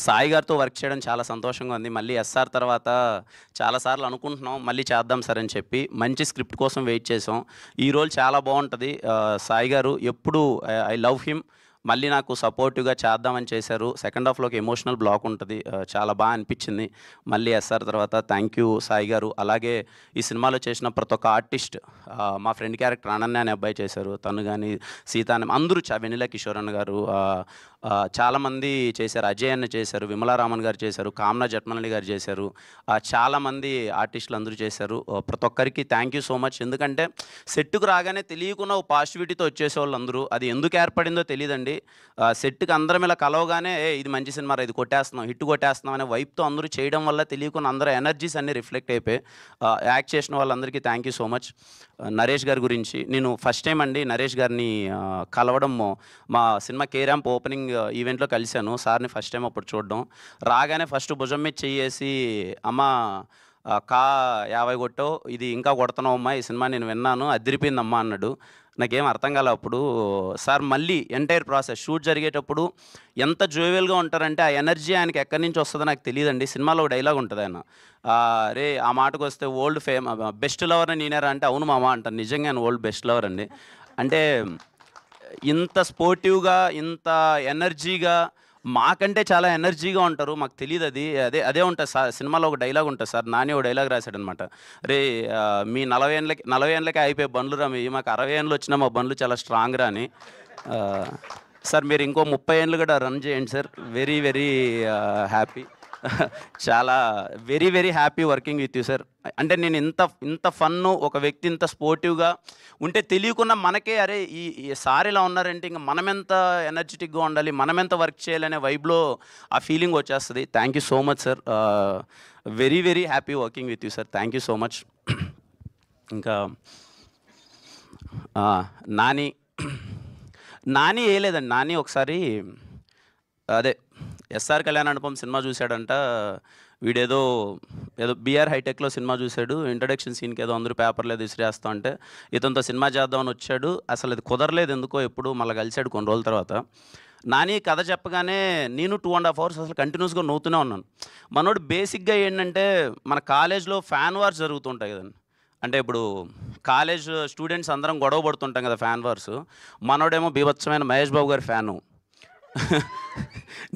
సాయి గారితో వర్క్ చేయడం చాలా సంతోషంగా ఉంది. మళ్ళీ ఎస్ఆర్ తర్వాత చాలా సార్లు అనుకుంటున్నాం, మళ్ళీ చేద్దాం సార్ అని చెప్పి. మంచి స్క్రిప్ట్ కోసం వెయిట్ చేసాం. ఈ రోల్ చాలా బావుంటది. సాయి గారు ఎప్పుడూ ఐ లవ్ హిమ్. మళ్ళీ నాకు సపోర్టివ్‌గా చేద్దామని చేశారు. సెకండ్ హాఫ్‌లో ఒక ఎమోషనల్ బ్లాక్ ఉంటది. చాలా అనిపించింది. మళ్ళీ ఎస్ఆర్ తర్వాత థ్యాంక్ యూ సాయి గారు. అలాగే ఈ సినిమాలో చేసిన ప్రతి ఒక్క ఆర్టిస్ట్, మా ఫ్రెండ్ క్యారెక్టర్ అనన్య అనే అబ్బాయి చేశారు. తను గాని, సీత అని అందరూ వెన్నెల కిషోర్ అన్న గారు, చాలామంది చేశారు. అజయ్ అన్న చేశారు, విమలారామన్ గారు చేశారు, కామ్నా జట్మలని గారు చేశారు. చాలామంది ఆర్టిస్టులు అందరూ చేశారు. ప్రతి ఒక్కరికి థ్యాంక్ యూ సో మచ్. ఎందుకంటే సెట్‌కు రాగానే తెలియకుండా ఓ పాజిటివిటీతో వచ్చేసేవాళ్ళు అందరూ. అది ఎందుకు ఏర్పడిందో తెలీదండి. సెట్‌కి అందరం ఇలా కలవగానే ఇది మంచి సినిమా రా, ఇది కొట్టేస్తున్నాం, హిట్ కొట్టేస్తున్నాం అనే వైబ్‌తో అందరూ చేయడం వల్ల తెలియకుండా అందరూ ఎనర్జీస్ అన్నీ రిఫ్లెక్ట్ అయిపోయాయి. యాక్ట్ చేసిన వాళ్ళందరికీ thank you so much. Naresh గారి గురించి నేను ఫస్ట్ టైం అండి నరేష్ గారిని కలవడం మా సినిమా కే ర్యాంప్ ఓపెనింగ్ ఈవెంట్లో కలిశాను. సార్‌ని ఫస్ట్ టైం అప్పుడు చూడడం. రాగానే ఫస్ట్ భుజం మీద చెయ్యేసి, అమ్మా కా 50 కొట్టావు, ఇది ఇంకా కొడుతున్నావమ్మా, ఈ సినిమా నేను విన్నాను, అదిరిపోయిందమ్మా అన్నాడు. నాకేం అర్థం కాలే అప్పుడు. సార్ మళ్ళీ ఎంటైర్ ప్రాసెస్ షూట్ జరిగేటప్పుడు ఎంత జోవియల్‌గా ఉంటారంటే, ఆ ఎనర్జీ ఆయనకి ఎక్కడి నుంచి వస్తుందో నాకు తెలీదండి. సినిమాలో ఒక డైలాగ్ ఉంటది ఆయన, "రే ఆ మాటకొస్తే బెస్ట్ లవర్‌ని నేనేరా" అంటే, "అవును మామ" అంటాను. నిజంగా ఆయన వరల్డ్ బెస్ట్ లవర్ అండి. అంటే ఇంత స్పోర్టివ్‌గా, ఇంత ఎనర్జీగా, మాకంటే చాలా ఎనర్జీగా ఉంటారు. మాకు తెలీదది. అదే ఉంటది సినిమాలో ఒక డైలాగ్ ఉంటది సార్. నాని ఒక డైలాగ్ రాశాడనమాట. "రేయ్ మీ 40 ఏండ్లకే అయిపోయే బండ్లురా మీయి. మాకు 60 ఏండ్లు వచ్చినా మా బండ్లు చాలా స్ట్రాంగ్‌రా" అని. సార్ మీరు ఇంకో 30 ఏండ్లు కూడా రన్ చేయండి సార్. Very very happy. చాలా very very happy working with you sir. అంటే నేను ఇంత ఫన్ను, ఒక వ్యక్తి ఇంత స్పోర్టివ్‌గా ఉంటే తెలియకుండా మనకే అరే ఈ సార్ ఇలా ఉన్నారంటే ఇంక మనమెంత ఎనర్జిటిక్‌గా ఉండాలి, మనమెంత వర్క్ చేయాలనే వైబ్‌లో ఆ ఫీలింగ్ వచ్చేస్తది. Thank you so much sir. Very very happy working with you sir. Thank you so much. ఇంకా నాని నాని ఏయలేదండి. నాని ఒకసారి అదే ఎస్ఆర్ కళ్యాణమండపం సినిమా చూశాడంట. వీడేదో ఏదో బీఆర్ హైటెక్‌లో సినిమా చూశాడు. ఇంట్రడక్షన్ సీన్‌కి ఏదో అందరూ పేపర్‌లో ఏదో ఇసిరేస్తా ఉంటే ఇతనితో సినిమా చేద్దామని వచ్చాడు. అసలు అది కుదరలేదు ఎందుకో, ఎప్పుడు మళ్ళీ కలిసాడు కొన్ని రోజుల తర్వాత. నాని కథ చెప్పగానే నేను 2½ అవర్స్ అసలు కంటిన్యూస్‌గా నవ్వుతూనే ఉన్నాను. మనోడు బేసిక్‌గా ఏంటంటే, మన కాలేజ్‌లో ఫ్యాన్ వార్స్ జరుగుతుంటాయి కదండి. అంటే ఇప్పుడు కాలేజ్ స్టూడెంట్స్ అందరం గొడవ పడుతుంటాం కదా, ఫ్యాన్ వార్స్. మనోడేమో బీభత్సమైన మహేష్ బాబు గారి ఫ్యాను.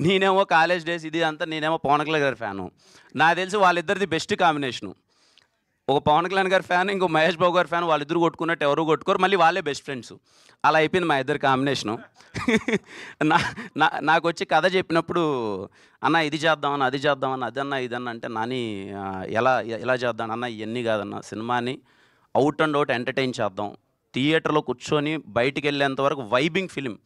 నేనేమో కాలేజ్ డేస్ ఇది అంతా, నేనేమో పవన్ కళ్యాణ్ గారి ఫ్యాను. నాకు తెలిసి వాళ్ళిద్దరిది బెస్ట్ కాంబినేషను. ఒక పవన్ కళ్యాణ్ గారి ఫ్యాన్, ఇంకో మహేష్ బాబు గారి ఫ్యాన్, వాళ్ళిద్దరు కొట్టుకున్నట్టు ఎవరు కొట్టుకోరు, మళ్ళీ వాళ్ళే బెస్ట్ ఫ్రెండ్స్. అలా అయిపోయింది మా ఇద్దరి కాంబినేషను. నాకొచ్చి కథ చెప్పినప్పుడు, అన్న ఇది చేద్దామన్న, అది చేద్దామన్న, అదన్నా ఇదన్నా అంటే, నాని ఎలా చేద్దాం అన్న, ఇవన్నీ కాదన్న, సినిమాని అవుట్ అండ్ అవుట్ ఎంటర్టైన్ చేద్దాం, థియేటర్లో కూర్చొని బయటికి వెళ్ళేంత వరకు వైబింగ్ ఫిలిం.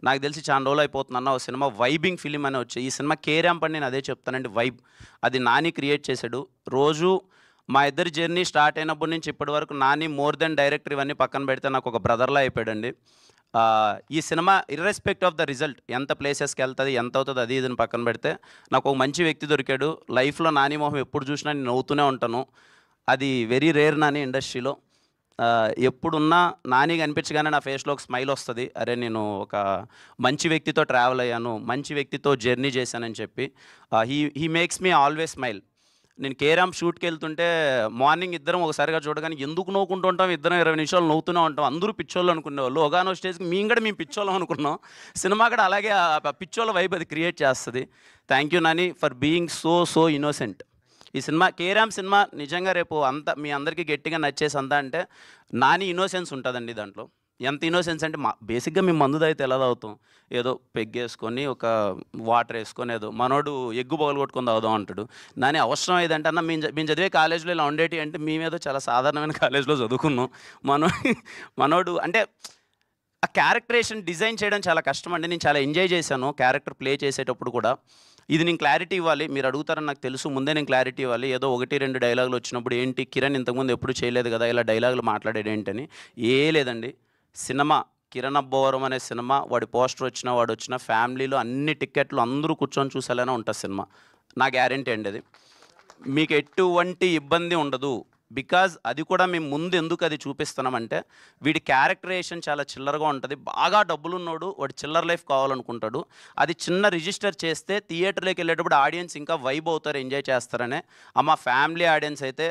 నాకు తెలిసి చాలా రోజులు అయిపోతుందన్న ఒక సినిమా వైబింగ్ ఫిలిం అని వచ్చి, ఈ సినిమా కే ర్యాంప్ అని నేను అదే చెప్తానండి. వైబ్ అది నాని క్రియేట్ చేశాడు. రోజు మా ఇద్దరి జర్నీ స్టార్ట్ అయినప్పటి నుంచి ఇప్పటి వరకు నాని మోర్ దెన్ డైరెక్టర్ ఇవన్నీ పక్కన పెడితే నాకు ఒక బ్రదర్లా అయిపోయాడండి. ఈ సినిమా ఇర్రెస్పెక్ట్ ఆఫ్ ద రిజల్ట్, ఎంత ప్లేసెస్కి వెళ్తుంది, ఎంత అవుతుంది, అది ఇదని పక్కన పెడితే నాకు ఒక మంచి వ్యక్తి దొరికాడు. లైఫ్లో నాని మొహం ఎప్పుడు చూసినా నేను నవ్వుతూనే ఉంటాను. అది వెరీ రేర్ నాని ఇండస్ట్రీలో. ఎప్పుడున్నా నాని కనిపించగానే నా ఫేస్లో ఒక స్మైల్ వస్తుంది. అరే నేను ఒక మంచి వ్యక్తితో ట్రావెల్ అయ్యాను, మంచి వ్యక్తితో జర్నీ చేశానని చెప్పి. He makes me always smile. నేను కే ర్యాంప్ షూట్‌కి వెళ్తుంటే మార్నింగ్ ఇద్దరం ఒకసారిగా చూడగానే ఎందుకు నవ్వుకుంటూ ఉంటాం, ఇద్దరం 20 నిమిషాలు నవ్వుతూనే ఉంటాం. అందరూ పిచ్చోళ్ళు అనుకునేవాళ్ళు. ఒకానో స్టేజ్‌కి మేము పిచ్చోళ్ళం అనుకున్నాం. సినిమా కూడా అలాగే పిచ్చోళ్ళ వైబ్ అది క్రియేట్ చేస్తుంది. Thank you Nani for being so innocent. ఈ సినిమా కే ర్యాంప్ సినిమా నిజంగా రేపు మీ అందరికీ గట్టిగా నచ్చేసి అంటే నాని ఇన్నోసెన్స్ ఉంటుందండి దాంట్లో. ఎంత ఇన్నోసెన్స్ అంటే, బేసిక్‌గా మేము మందు తాగితే ఎలా తాగుతాం, ఏదో పెగ్గేసుకొని ఒక వాటర్ వేసుకొని ఏదో, మనోడు ఎగ్గు పగలగొట్టుకొని తాగుదాం అంటాడు. నాని అవసరం ఏదంటే, అన్న మేము చదివే కాలేజీలో ఇలా ఉండేటి అంటే, మేమేదో చాలా సాధారణమైన కాలేజీలో చదువుకున్నాం. మనోడు అంటే ఆ క్యారెక్టరేషన్ డిజైన్ చేయడం చాలా కష్టం అండి. నేను చాలా ఎంజాయ్ చేశాను క్యారెక్టర్ ప్లే చేసేటప్పుడు కూడా. ఇది నేను క్లారిటీ ఇవ్వాలి, మీరు అడుగుతారని నాకు తెలుసు, ముందే నేను క్లారిటీ ఇవ్వాలి. ఏదో 1, 2 డైలాగులు వచ్చినప్పుడు ఏంటి కిరణ్ ఇంతకుముందు ఎప్పుడు చేయలేదు కదా, ఇలా డైలాగులు మాట్లాడాడు ఏంటని. లేదండి. సినిమా కిరణ్ అబ్బవరం అనే సినిమా, వాడి పోస్టర్ వచ్చినా వాడు వచ్చినా ఫ్యామిలీలో అన్ని టిక్కెట్లు అందరూ కూర్చొని చూసేలానే ఉంటుంది సినిమా. నా గ్యారెంటీ అండి అది. మీకు ఎటువంటి ఇబ్బంది ఉండదు. బికాజ్ అది కూడా మేము ముందు ఎందుకు అది చూపిస్తున్నామంటే వీడి క్యారెక్టరేషన్ చాలా చిల్లరగా ఉంటుంది. బాగా డబ్బులున్నోడు వాడు చిల్లర లైఫ్ కావాలనుకుంటాడు. అది చిన్న రిజిస్టర్ చేస్తే థియేటర్‌లోకి వెళ్ళేటప్పుడు ఆడియన్స్ ఇంకా వైబ్ అవుతారు, ఎంజాయ్ చేస్తారనే. మా ఫ్యామిలీ ఆడియన్స్ అయితే